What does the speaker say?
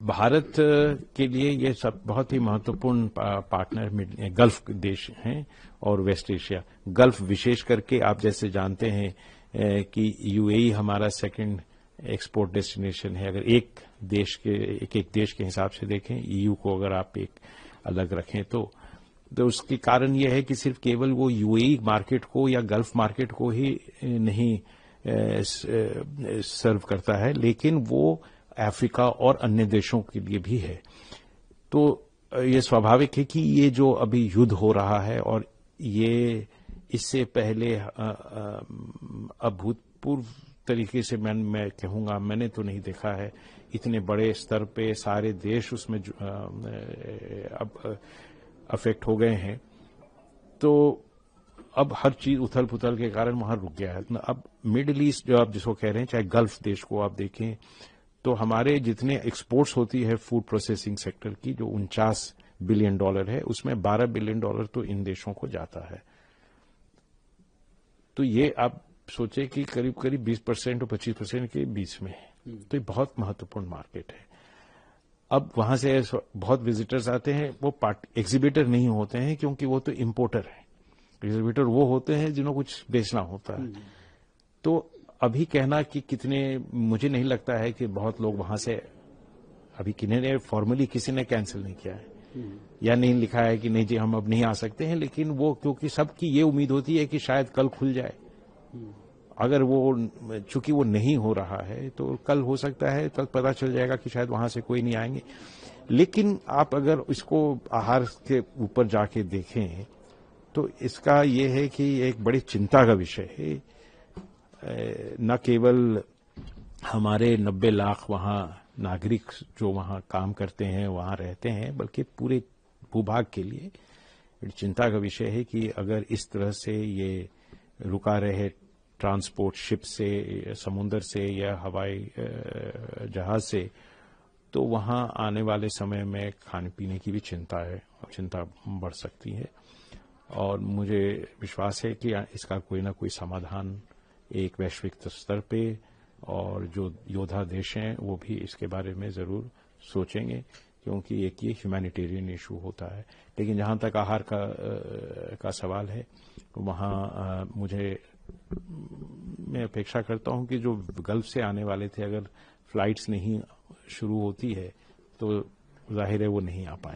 भारत के लिए ये सब बहुत ही महत्वपूर्ण पार्टनर गल्फ देश हैं और वेस्ट एशिया। गल्फ विशेष करके आप जैसे जानते हैं कि यूएई हमारा सेकंड एक्सपोर्ट डेस्टिनेशन है। अगर एक देश के हिसाब से देखें, ईयू को अगर आप एक अलग रखें तो उसके कारण यह है कि सिर्फ केवल वो यूएई मार्केट को या गल्फ मार्केट को ही नहीं सर्व करता है, लेकिन वो अफ्रीका और अन्य देशों के लिए भी है। तो ये स्वाभाविक है कि ये जो अभी युद्ध हो रहा है, और ये इससे पहले अभूतपूर्व तरीके से मैं कहूंगा, मैंने तो नहीं देखा है इतने बड़े स्तर पे सारे देश उसमें अब अफेक्ट हो गए हैं। तो अब हर चीज उथल पुथल के कारण वहां रुक गया है। अब मिडिल ईस्ट जो आप जिसको कह रहे हैं, चाहे गल्फ देश को आप देखें, तो हमारे जितने एक्सपोर्ट्स होती है फूड प्रोसेसिंग सेक्टर की, जो $49 बिलियन है, उसमें $12 बिलियन तो इन देशों को जाता है। तो ये आप सोचे कि करीब करीब 20% और 25% के बीच में है। तो ये बहुत महत्वपूर्ण मार्केट है। अब वहां से बहुत विजिटर्स आते हैं, वो एग्जीबिटर नहीं होते हैं, क्योंकि वो तो इम्पोर्टर है। एग्जीबिटर वो होते हैं जिन्हों कुछ बेचना होता है। तो अभी कहना कि कितने, मुझे नहीं लगता है कि बहुत लोग वहां से, अभी फॉर्मली किसी ने कैंसिल नहीं किया है या नहीं लिखा है कि नहीं जी हम अब नहीं आ सकते हैं, लेकिन वो क्योंकि सबकी ये उम्मीद होती है कि शायद कल खुल जाए। अगर वो चूंकि वो नहीं हो रहा है तो कल हो सकता है, कल पता चल जाएगा कि शायद वहां से कोई नहीं आएंगे। लेकिन आप अगर इसको आहार के ऊपर जाके देखें तो इसका ये है कि एक बड़ी चिंता का विषय है। न केवल हमारे 90 लाख वहां नागरिक जो वहां काम करते हैं, वहां रहते हैं, बल्कि पूरे भूभाग के लिए चिंता का विषय है कि अगर इस तरह से ये रुका रहे ट्रांसपोर्ट शिप से, समुद्र से या हवाई जहाज से, तो वहां आने वाले समय में खाने पीने की भी चिंता है और चिंता बढ़ सकती है। और मुझे विश्वास है कि इसका कोई ना कोई समाधान एक वैश्विक स्तर पे, और जो योद्धा देश हैं वो भी इसके बारे में जरूर सोचेंगे, क्योंकि एक ये ह्यूमैनिटेरियन इशू होता है। लेकिन जहां तक आहार का सवाल है, वहां मैं अपेक्षा करता हूं कि जो गल्फ से आने वाले थे, अगर फ्लाइट्स नहीं शुरू होती है तो जाहिर है वो नहीं आ पाए।